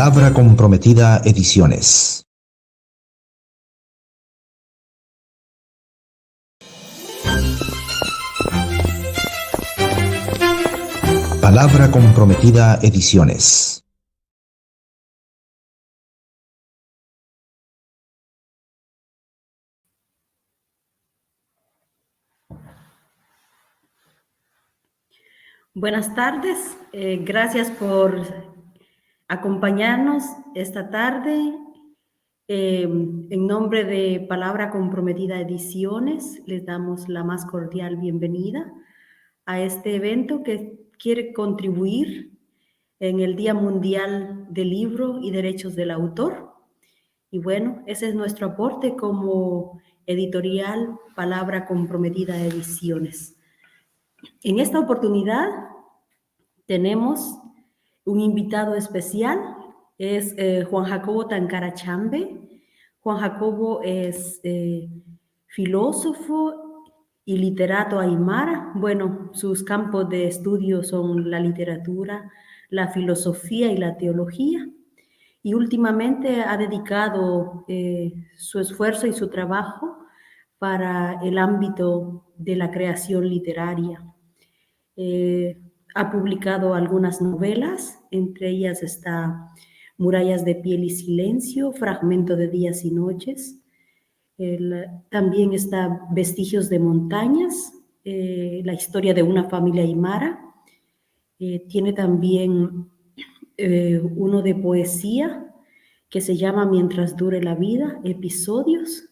Palabra Comprometida Ediciones. Palabra Comprometida Ediciones. Buenas tardes, gracias por acompañarnos esta tarde. En nombre de Palabra Comprometida Ediciones, les damos la más cordial bienvenida a este evento que quiere contribuir en el Día Mundial del Libro y Derechos del Autor. Y bueno, ese es nuestro aporte como editorial Palabra Comprometida Ediciones. En esta oportunidad tenemos un invitado especial, es Juan Jacobo Tancara Chambe. Juan Jacobo es filósofo y literato aymara. Bueno, sus campos de estudio son la literatura, la filosofía y la teología. Y últimamente ha dedicado su esfuerzo y su trabajo para el ámbito de la creación literaria. Ha publicado algunas novelas, entre ellas está Murallas de piel y silencio, Fragmento de días y noches. También está Vestigios de montañas, la historia de una familia aymara. Tiene también uno de poesía que se llama Mientras dure la vida, episodios.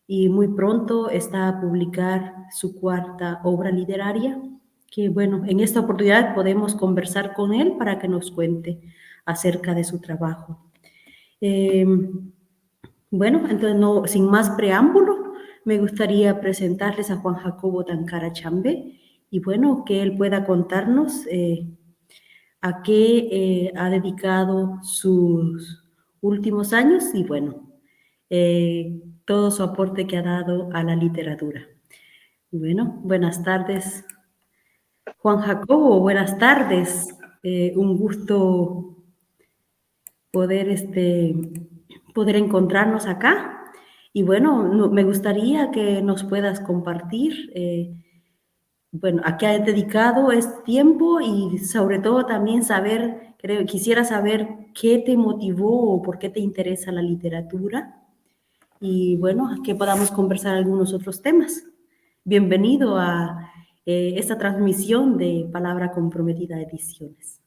Y muy pronto está a publicar su cuarta obra literaria, que bueno, en esta oportunidad podemos conversar con él para que nos cuente acerca de su trabajo. Bueno, entonces sin más preámbulo, me gustaría presentarles a Juan Jacobo Tancara Chambe y bueno, que él pueda contarnos a qué ha dedicado sus últimos años y bueno, todo su aporte que ha dado a la literatura. Bueno, buenas tardes, Juan Jacobo, buenas tardes. Un gusto poder encontrarnos acá. Y bueno, me gustaría que nos puedas compartir, bueno, a qué has dedicado este tiempo y sobre todo también quisiera saber qué te motivó o por qué te interesa la literatura. Y bueno, que podamos conversar algunos otros temas. Bienvenido a esta transmisión de Palabra Comprometida Ediciones.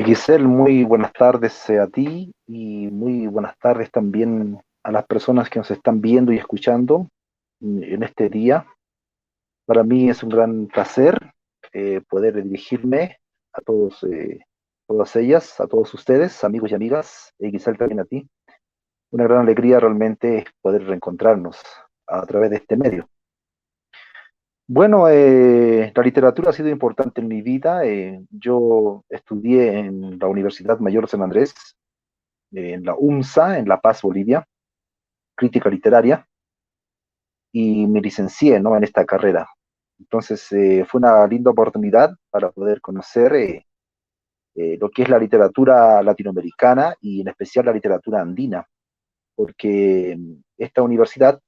Giselle, muy buenas tardes a ti y muy buenas tardes también a las personas que nos están viendo y escuchando en este día. Para mí es un gran placer poder dirigirme a todos, todas ellas, a todos ustedes, amigos y amigas, y Giselle también a ti. Una gran alegría realmente poder reencontrarnos a través de este medio. Bueno, la literatura ha sido importante en mi vida. Yo estudié en la Universidad Mayor de San Andrés, en la UMSA, en La Paz, Bolivia, crítica literaria, y me licencié, ¿no?, en esta carrera. Entonces fue una linda oportunidad para poder conocer lo que es la literatura latinoamericana y en especial la literatura andina, porque esta universidad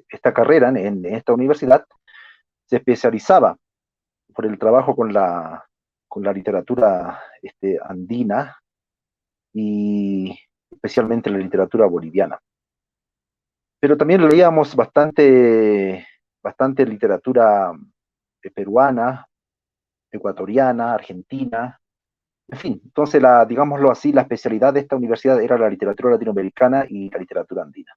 esta carrera en esta universidad se especializaba por el trabajo con la literatura andina y especialmente la literatura boliviana. Pero también leíamos bastante literatura peruana, ecuatoriana, argentina, en fin. Entonces, digámoslo así, la especialidad de esta universidad era la literatura latinoamericana y la literatura andina.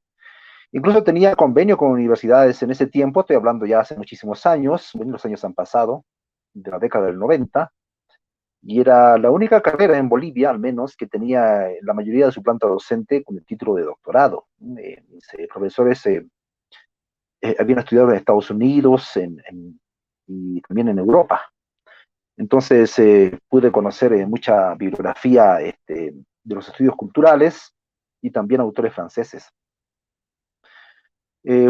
Incluso tenía convenio con universidades en ese tiempo, estoy hablando ya hace muchísimos años, los años han pasado, de la década del 90, y era la única carrera en Bolivia, al menos, que tenía la mayoría de su planta docente con el título de doctorado. Mis profesores habían estudiado en Estados Unidos y también en Europa. Entonces pude conocer mucha bibliografía de los estudios culturales y también autores franceses.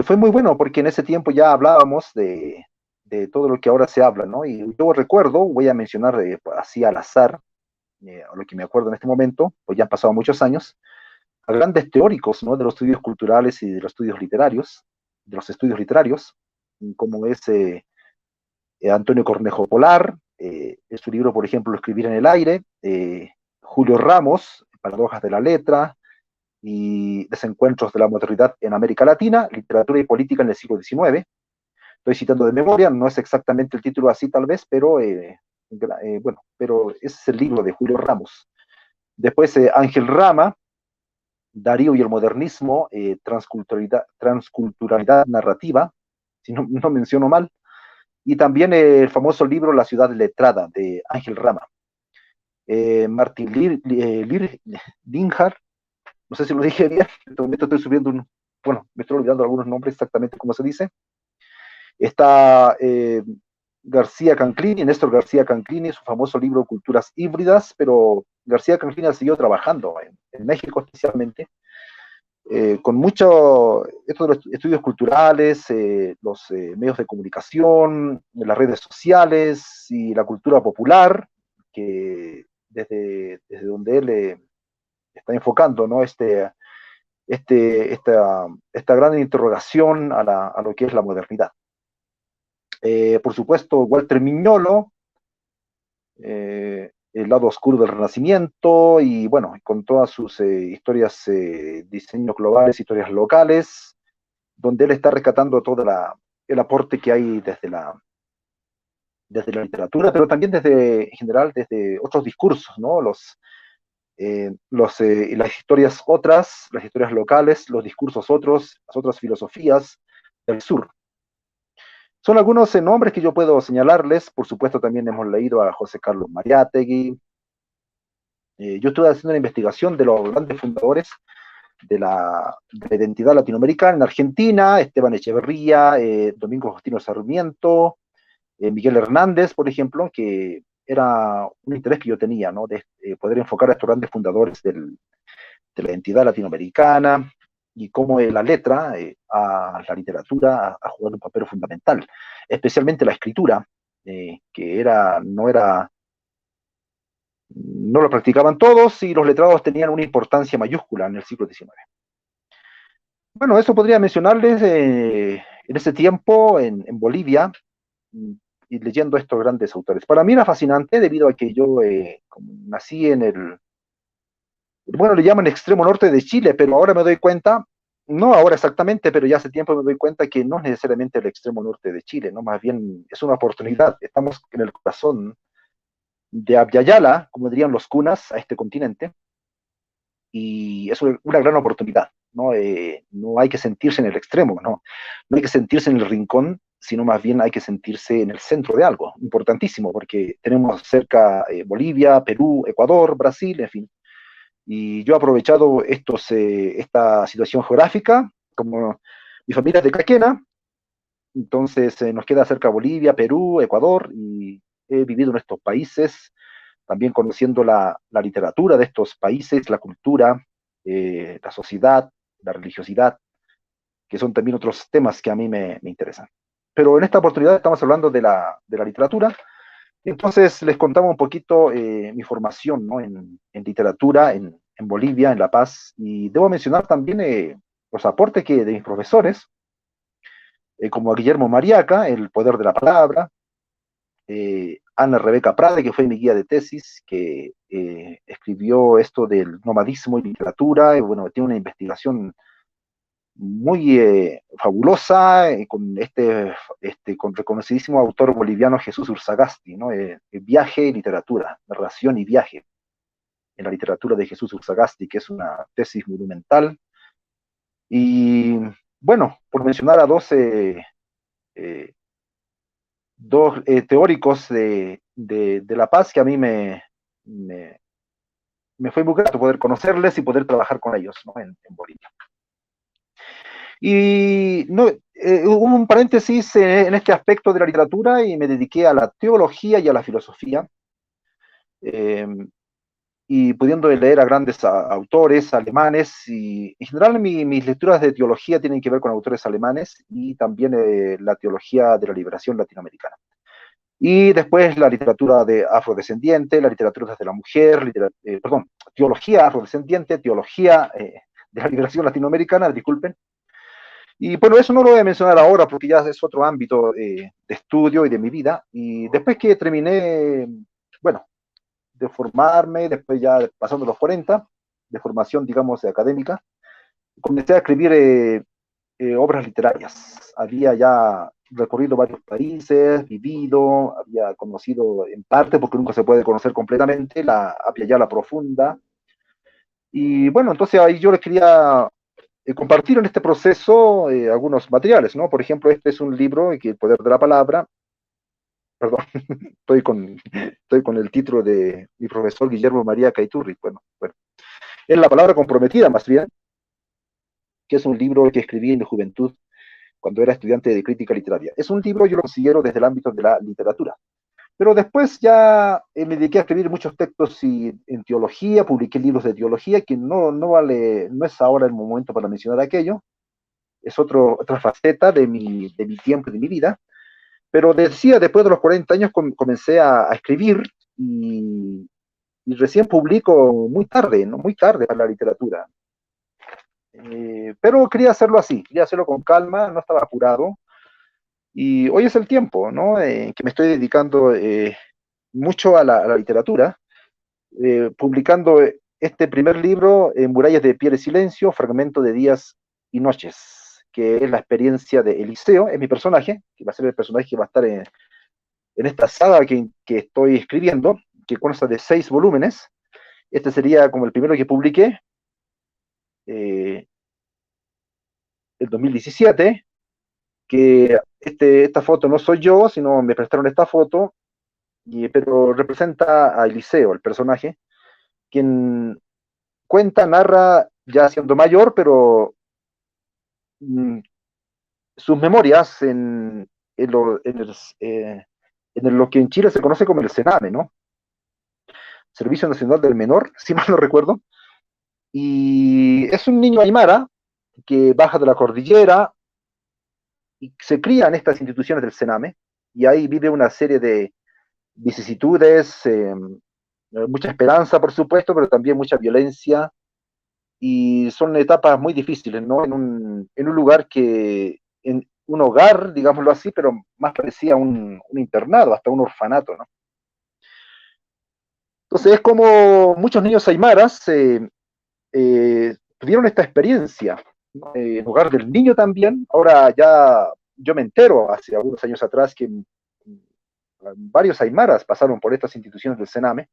Fue muy bueno porque en ese tiempo ya hablábamos de de todo lo que ahora se habla, ¿no? Y yo recuerdo, voy a mencionar así al azar, a lo que me acuerdo en este momento, pues ya han pasado muchos años, a grandes teóricos, ¿no? De los estudios culturales y de los estudios literarios, como es Antonio Cornejo Polar, en su libro, por ejemplo, Escribir en el aire, Julio Ramos, Paradojas de la letra y Desencuentros de la modernidad en América Latina, Literatura y política en el siglo XIX. Estoy citando de memoria, no es exactamente el título así tal vez, pero bueno, pero ese es el libro de Julio Ramos. Después Ángel Rama, Darío y el modernismo, transculturalidad narrativa, si no menciono mal, y también el famoso libro La ciudad letrada, de Ángel Rama. Martin Linhart, no sé si lo dije bien, en este momento estoy subiendo bueno, me estoy olvidando algunos nombres exactamente cómo se dice. Está García Canclini, Néstor García Canclini, su famoso libro Culturas híbridas, pero García Canclini ha seguido trabajando en México especialmente, con mucho, esto de los estudios culturales, los medios de comunicación, las redes sociales y la cultura popular, que desde donde él está enfocando, ¿no? Esta gran interrogación a lo que es la modernidad. Por supuesto, Walter Mignolo, El lado oscuro del Renacimiento, y bueno, con todas sus historias, diseños globales, historias locales, donde él está rescatando todo el aporte que hay desde la literatura, pero también en general desde otros discursos, ¿no? Las historias otras, las historias locales, los discursos otros, las otras filosofías del sur. Son algunos nombres que yo puedo señalarles. Por supuesto, también hemos leído a José Carlos Mariátegui. Yo estuve haciendo una investigación de los grandes fundadores de la identidad latinoamericana en Argentina: Esteban Echeverría, Domingo Faustino Sarmiento, Miguel Hernández, por ejemplo, que era un interés que yo tenía, ¿no? De poder enfocar a estos grandes fundadores de la identidad latinoamericana, y cómo la letra, a la literatura, ha jugado un papel fundamental, especialmente la escritura, que no lo practicaban todos, y los letrados tenían una importancia mayúscula en el siglo XIX. Bueno, eso podría mencionarles en ese tiempo en Bolivia, y leyendo a estos grandes autores. Para mí era fascinante debido a que yo nací bueno, le llaman extremo norte de Chile, pero ahora me doy cuenta, no ahora exactamente, pero ya hace tiempo me doy cuenta que no es necesariamente el extremo norte de Chile, ¿no? Más bien es una oportunidad. Estamos en el corazón de Abya, como dirían los cunas, a este continente, y es una gran oportunidad, ¿no? No hay que sentirse en el extremo, ¿no? No hay que sentirse en el rincón, sino más bien hay que sentirse en el centro de algo importantísimo, porque tenemos cerca Bolivia, Perú, Ecuador, Brasil, en fin. Y yo he aprovechado esta situación geográfica, como mi familia es de Caquena, entonces nos queda cerca Bolivia, Perú, Ecuador, y he vivido en estos países, también conociendo la literatura de estos países, la cultura, la sociedad, la religiosidad, que son también otros temas que a mí me interesan. Pero en esta oportunidad estamos hablando de la literatura. Entonces les contaba un poquito mi formación, ¿no? en literatura en Bolivia, en La Paz, y debo mencionar también los aportes de mis profesores, como a Guillermo Mariaca, El poder de la palabra, Ana Rebeca Prade, que fue mi guía de tesis, que escribió esto del nomadismo y literatura, y bueno, tiene una investigación muy fabulosa, con reconocidísimo autor boliviano Jesús Urzagasti, ¿no? Viaje y literatura, narración y viaje en la literatura de Jesús Urzagasti, que es una tesis monumental. Y bueno, por mencionar a dos teóricos de La Paz, que a mí me fue muy grato poder conocerles y poder trabajar con ellos, ¿no? en Bolivia. Y no, hubo un paréntesis en este aspecto de la literatura, y me dediqué a la teología y a la filosofía. y pudiendo leer a grandes autores alemanes, y en general mis lecturas de teología tienen que ver con autores alemanes y también la teología de la liberación latinoamericana. Y después la literatura de afrodescendiente, la literatura de la mujer, teología afrodescendiente, teología de la liberación latinoamericana, disculpen. Y bueno, eso no lo voy a mencionar ahora porque ya es otro ámbito de estudio y de mi vida. Y después que terminé, bueno, de formarme, después ya pasando los 40, de formación, digamos, académica, comencé a escribir obras literarias. Había ya recorrido varios países, vivido, había conocido en parte, porque nunca se puede conocer completamente, la Apia Yala profunda. Y bueno, entonces ahí yo les quería compartir en este proceso algunos materiales, ¿no? Por ejemplo, este es un libro, que El Poder de la Palabra, perdón, estoy con el título de mi profesor Guillermo María Caiturri, bueno, es La Palabra Comprometida, más bien, que es un libro que escribí en mi juventud cuando era estudiante de crítica literaria. Es un libro, yo lo considero desde el ámbito de la literatura. Pero después ya me dediqué a escribir muchos textos en teología, publiqué libros de teología, que no es ahora el momento para mencionar aquello, es otra faceta de mi tiempo y de mi vida. Pero decía, después de los 40 años comencé a escribir y recién publico muy tarde, ¿no? Muy tarde para la literatura. Pero quería hacerlo así, quería hacerlo con calma, no estaba apurado. Y hoy es el tiempo, ¿no? Que me estoy dedicando mucho a la literatura, publicando este primer libro, Murallas de Piedra y Silencio, fragmento de días y noches, que es la experiencia de Eliseo, es mi personaje, que va a ser el personaje que va a estar en esta saga que estoy escribiendo, que consta de 6 volúmenes. Este sería como el primero que publiqué, el 2017, que esta foto no soy yo, sino me prestaron esta foto, pero representa a Eliseo, el personaje, quien cuenta, narra, ya siendo mayor, pero mm, sus memorias en lo que en Chile se conoce como el Sename, ¿no? Servicio Nacional del Menor, si mal no recuerdo. Y es un niño aymara que baja de la cordillera y se cría en estas instituciones del Sename, y ahí vive una serie de vicisitudes, mucha esperanza, por supuesto, pero también mucha violencia, y son etapas muy difíciles, ¿no? En un lugar en un hogar, digámoslo así, pero más parecía un internado, hasta un orfanato, ¿no? Entonces es como muchos niños aymaras tuvieron esta experiencia, ¿no? En lugar del niño también. Ahora ya yo me entero, hace algunos años atrás, que varios aymaras pasaron por estas instituciones del Sename,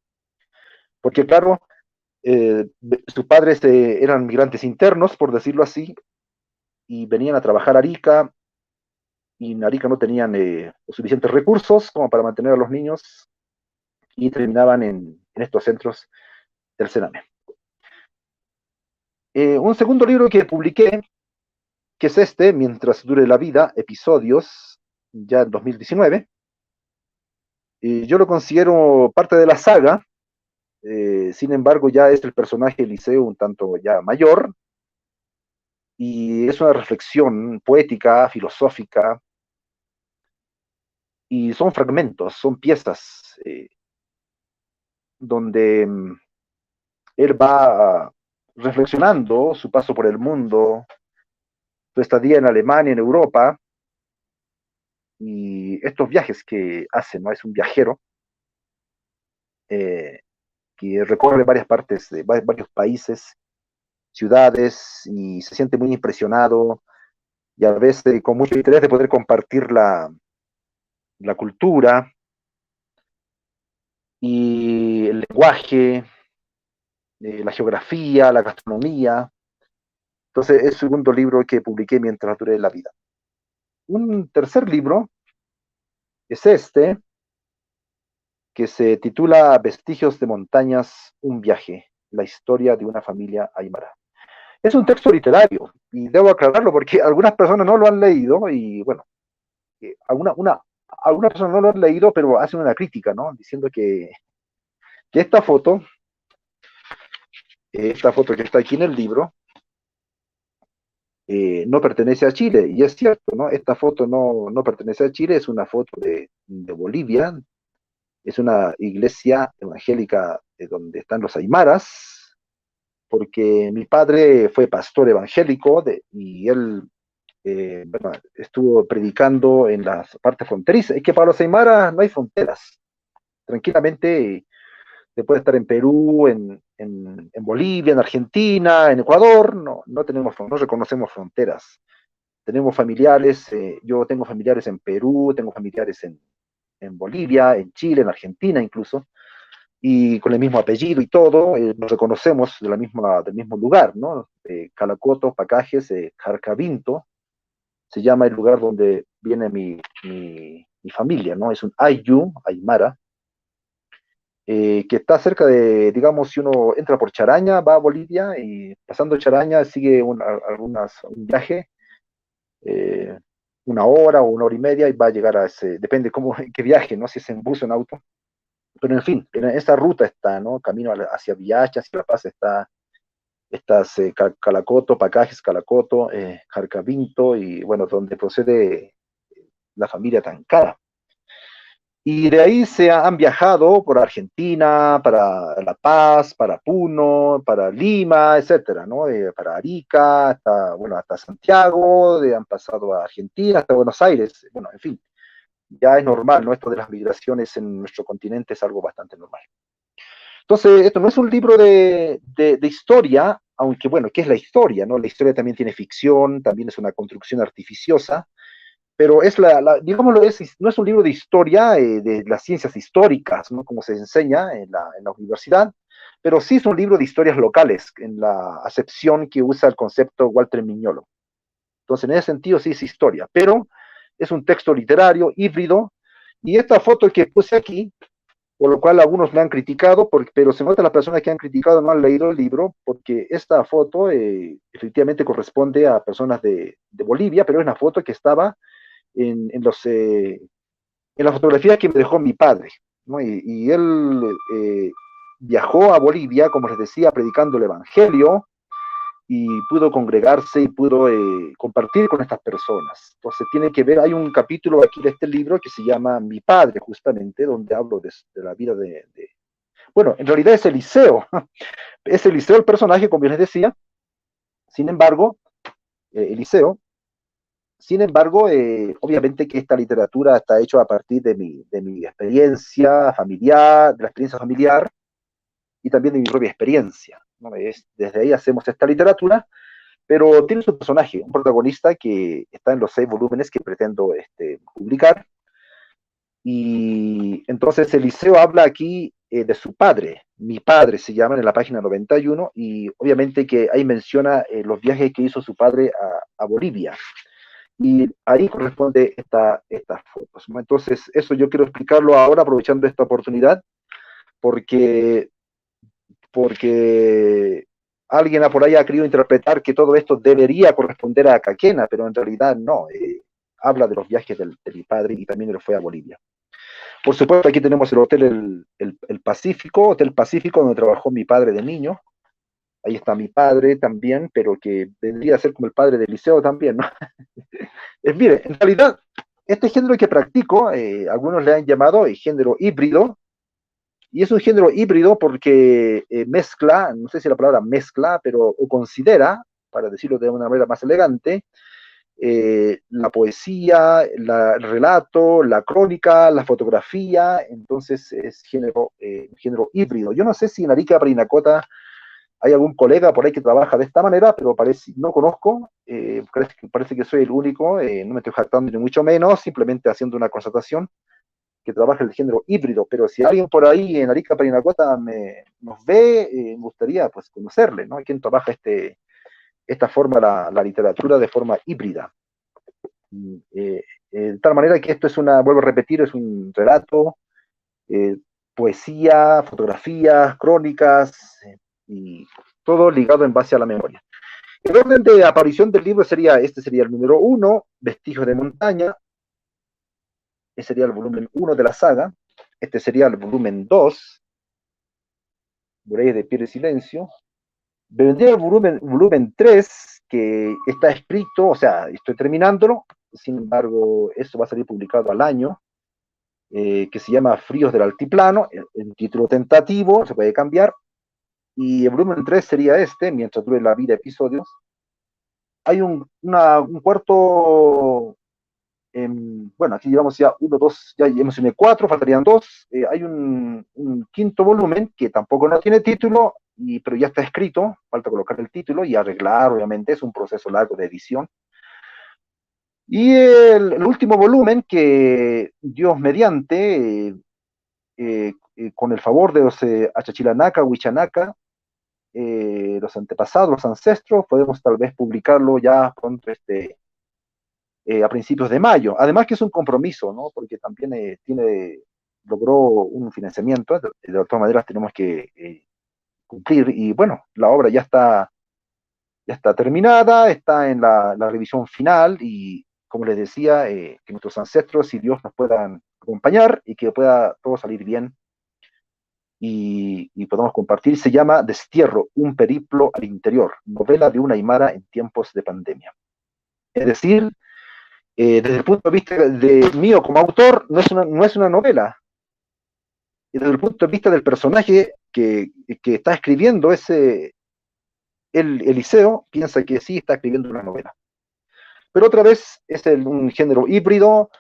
porque claro, eh, sus padres eran migrantes internos, por decirlo así, y venían a trabajar a Arica, y en Arica no tenían los suficientes recursos como para mantener a los niños, y terminaban en estos centros del Sename. Un segundo libro que publiqué, que es este, Mientras dure la vida, episodios, ya en 2019, yo lo considero parte de la saga. Sin embargo ya es el personaje Eliseo un tanto ya mayor, y es una reflexión poética, filosófica, y son fragmentos, son piezas, donde él va reflexionando su paso por el mundo, su estadía en Alemania, en Europa, y estos viajes que hace, ¿no? Es un viajero eh, que recorre varias partes de varios países, ciudades, y se siente muy impresionado, y a veces con mucho interés de poder compartir la cultura y el lenguaje, la geografía, la gastronomía. Entonces, es el segundo libro que publiqué mientras duré la vida. Un tercer libro es este, que se titula Vestigios de montañas, un viaje, la historia de una familia aymara. Es un texto literario, y debo aclararlo porque algunas personas no lo han leído, y bueno, algunas personas no lo han leído, pero hacen una crítica, ¿no? Diciendo que esta foto esta foto que está aquí en el libro no pertenece a Chile, y es cierto, ¿no? Esta foto no pertenece a Chile, es una foto de Bolivia, es una iglesia evangélica donde están los aymaras, porque mi padre fue pastor evangélico y él bueno, estuvo predicando en las partes fronterizas. Es que para los aymaras no hay fronteras. Tranquilamente se puede estar en Perú, en Bolivia, en Argentina, en Ecuador, no reconocemos fronteras. Tenemos familiares, yo tengo familiares en Perú, tengo familiares en Bolivia, en Chile, en Argentina incluso, y con el mismo apellido y todo, nos reconocemos del mismo lugar, ¿no? Calacoto, Pacajes, Jarcavinto, se llama el lugar donde viene mi familia, ¿no? Es un Ayu, Aymara, que está cerca de, digamos, si uno entra por Charaña, va a Bolivia, y pasando Charaña sigue un viaje, eh, una hora o una hora y media, y va a llegar a ese, depende cómo, qué viaje, ¿no? Si es en bus o en auto. Pero en fin, en esta ruta está, ¿no? Camino hacia Villacha, hacia La Paz está estas Calacoto, Pacajes, Calacoto, Jarcavinto, y bueno, donde procede la familia Tancara. Y de ahí han viajado por Argentina, para La Paz, para Puno, para Lima, etcétera, ¿no? Para Arica, hasta Santiago, han pasado a Argentina, hasta Buenos Aires, bueno, en fin, ya es normal, ¿no? Esto de las migraciones en nuestro continente es algo bastante normal. Entonces, esto no es un libro de historia, aunque bueno, ¿qué es la historia, no? La historia también tiene ficción, también es una construcción artificiosa, pero digámoslo, no es un libro de historia, de las ciencias históricas, ¿no? Como se enseña en la universidad, pero sí es un libro de historias locales, en la acepción que usa el concepto Walter Mignolo. Entonces, en ese sentido sí es historia, pero es un texto literario híbrido, y esta foto que puse aquí, por lo cual algunos me han criticado, pero se nota las personas que han criticado no han leído el libro, porque esta foto efectivamente corresponde a personas de Bolivia, pero es una foto que estaba en las fotografías que me dejó mi padre, ¿no? Y él viajó a Bolivia, como les decía, predicando el Evangelio, y pudo congregarse y pudo compartir con estas personas. Entonces tiene que ver, hay un capítulo aquí de este libro que se llama Mi Padre, justamente, donde hablo de la vida bueno, en realidad es Eliseo, es Eliseo el personaje, como les decía, sin embargo, Eliseo, sin embargo, obviamente que esta literatura está hecha a partir de mi experiencia familiar, de la experiencia familiar, y también de mi propia experiencia, ¿no? Desde ahí hacemos esta literatura, pero tiene su personaje, un protagonista que está en los 6 volúmenes que pretendo publicar, y entonces Eliseo habla aquí de su padre, mi padre se llama en la página 91, y obviamente que ahí menciona los viajes que hizo su padre a Bolivia, y ahí corresponde estas fotos, ¿no? Entonces eso yo quiero explicarlo ahora aprovechando esta oportunidad, porque porque alguien por ahí ha querido interpretar que todo esto debería corresponder a Caquena, pero en realidad no. Habla de los viajes de mi padre y también él fue a Bolivia. Por supuesto, aquí tenemos el Hotel el Pacífico, Hotel Pacífico, donde trabajó mi padre de niño. Ahí está mi padre también, pero que vendría a ser como el padre del liceo también, ¿no? Mire, en realidad, este género que practico, algunos le han llamado el género híbrido, y es un género híbrido porque mezcla, no sé si la palabra mezcla, pero o considera, para decirlo de una manera más elegante, la poesía, el relato, la crónica, la fotografía. Entonces es género híbrido. Yo no sé si en Arica Parinacota hay algún colega por ahí que trabaja de esta manera, pero no conozco, parece que soy el único, no me estoy jactando ni mucho menos, simplemente haciendo una constatación que trabaja el género híbrido, pero si alguien por ahí en Arica Parinacota nos ve, me gustaría pues conocerle, ¿no? Quien trabaja esta forma, la literatura de forma híbrida. De tal manera que esto vuelvo a repetir, es un relato, eh, poesía, fotografías, crónicas, y todo ligado en base a la memoria. El orden de aparición del libro este sería el número 1, Vestigios de Montaña. Ese sería el volumen 1 de la saga. Este sería el volumen 2, Murallas de Piedra y Silencio. Vendría el volumen 3, que está escrito, o sea, estoy terminándolo, sin embargo, eso va a salir publicado al año, que se llama Fríos del Altiplano, el título tentativo, se puede cambiar, y el volumen 3 sería este, mientras dure la vida episodios. Hay un cuarto, bueno, aquí llevamos ya 1, 2, ya mencioné 4, faltarían 2. Hay un quinto volumen que tampoco no tiene título, pero ya está escrito, falta colocar el título y arreglar, obviamente, es un proceso largo de edición. Y el último volumen que Dios mediante, con el favor de los Achachilanaka, Huichanaka, los antepasados, los ancestros, podemos tal vez publicarlo ya pronto, a principios de mayo. Además que es un compromiso, ¿no? Porque también logró un financiamiento, de todas maneras tenemos que cumplir, y bueno, la obra ya está terminada, está en la revisión final, y como les decía, que nuestros ancestros y Dios nos puedan acompañar y que pueda todo salir bien y podamos compartir. Se llama Destierro, un periplo al interior, novela de una aymara en tiempos de pandemia. Es decir, desde el punto de vista de mío como autor, no es una novela. Y desde el punto de vista del personaje que está escribiendo el Eliseo, piensa que sí está escribiendo una novela. Pero otra vez es un género híbrido,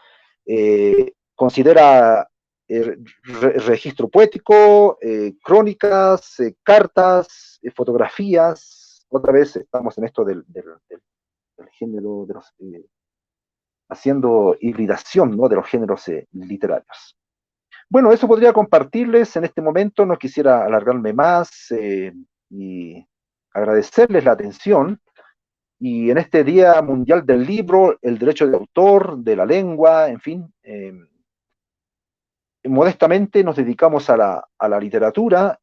considera registro poético, crónicas, cartas, fotografías. Otra vez estamos en esto del género de los haciendo hibridación, ¿no?, de los géneros literarios. Bueno, eso podría compartirles en este momento, no quisiera alargarme más y agradecerles la atención. Y en este Día Mundial del Libro, el derecho de autor, de la lengua, en fin, modestamente nos dedicamos a la literatura,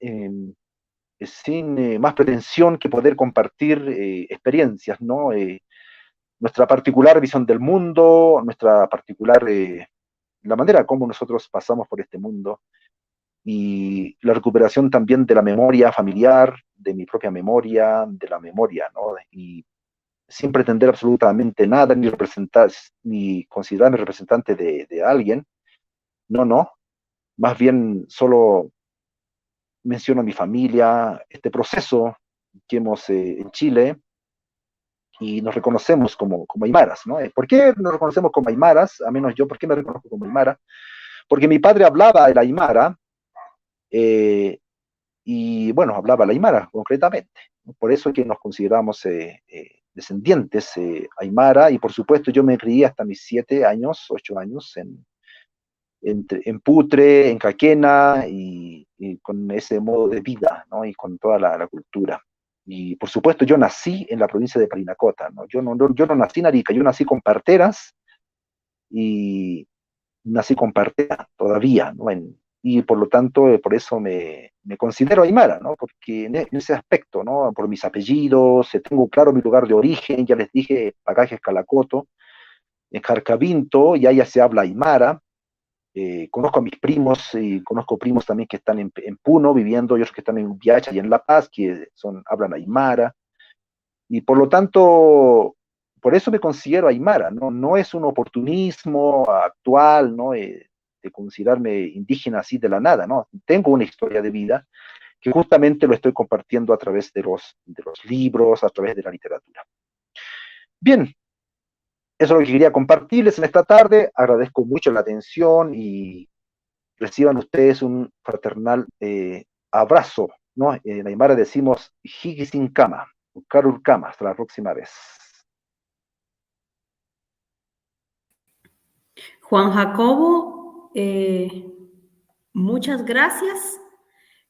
sin más pretensión que poder compartir experiencias, ¿no? Nuestra particular visión del mundo, nuestra particular, la manera como nosotros pasamos por este mundo, y la recuperación también de la memoria familiar, de mi propia memoria, de la memoria, ¿no? Y sin pretender absolutamente nada, ni representar, ni considerarme representante de alguien, no, más bien solo menciono a mi familia, este proceso que hemos en Chile, y nos reconocemos como aymaras, ¿no? ¿Por qué nos reconocemos como aymaras? A menos yo, ¿por qué me reconozco como aymara? Porque mi padre hablaba el aymara, y bueno, hablaba el aymara concretamente. Por eso es que nos consideramos descendientes aymara, y por supuesto yo me crié hasta mis 7 años, 8 años en Putre, en Caquena, y con ese modo de vida, ¿no? Y con toda la cultura. Y por supuesto yo nací en la provincia de Parinacota, ¿no? Yo no nací en Arica, yo nací con parteras, y nací con parteras todavía, ¿no? Y por lo tanto, por eso me considero aymara, ¿no? Porque en ese aspecto, ¿no? Por mis apellidos, tengo claro mi lugar de origen, ya les dije, Pagajes Calacoto, en Jarcavinto, y allá se habla aymara. Conozco a mis primos, y conozco primos también que están en Puno viviendo, y otros que están en Viacha y en La Paz, que hablan aymara, y por lo tanto, por eso me considero aymara, ¿no? No es un oportunismo actual, ¿no? De considerarme indígena así de la nada, ¿no? Tengo una historia de vida que justamente lo estoy compartiendo a través de los libros, a través de la literatura. Bien, eso es lo que quería compartirles en esta tarde. Agradezco mucho la atención y reciban ustedes un fraternal abrazo, ¿no? En aymara decimos Higisin Kama, Karur Kama. Hasta la próxima vez. Juan Jacobo, muchas gracias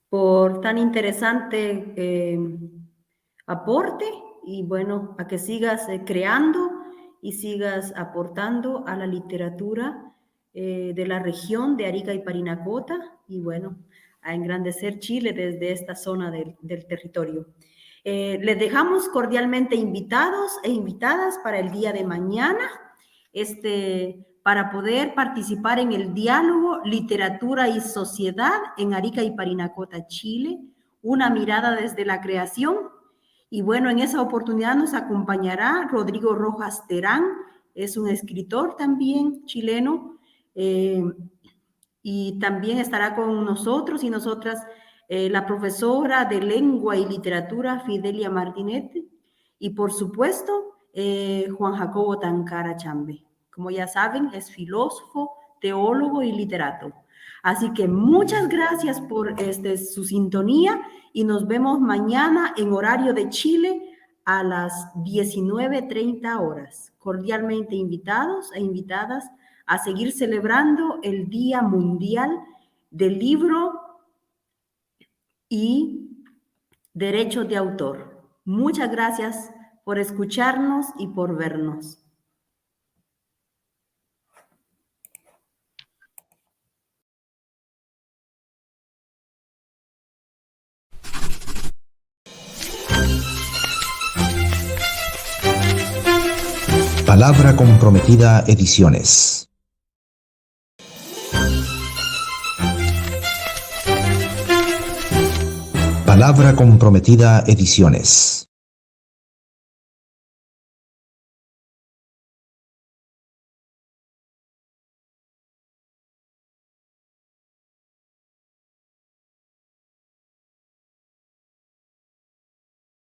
por tan interesante aporte, y bueno, a que sigas creando y sigas aportando a la literatura de la región de Arica y Parinacota, y bueno, a engrandecer Chile desde esta zona del territorio. Les dejamos cordialmente invitados e invitadas para el día de mañana, para poder participar en el diálogo Literatura y Sociedad en Arica y Parinacota, Chile, una mirada desde la creación, Y bueno, en esa oportunidad nos acompañará Rodrigo Rojas Terán, es un escritor también chileno, y también estará con nosotros y nosotras la profesora de Lengua y Literatura Fidelia Martinet y por supuesto Juan Jacobo Tancara Chambe. Como ya saben, es filósofo, teólogo y literato. Así que muchas gracias por su sintonía y nos vemos mañana en horario de Chile a las 19:30 horas. Cordialmente invitados e invitadas a seguir celebrando el Día Mundial del Libro y Derechos de Autor. Muchas gracias por escucharnos y por vernos. Palabra Comprometida Ediciones. Palabra Comprometida Ediciones.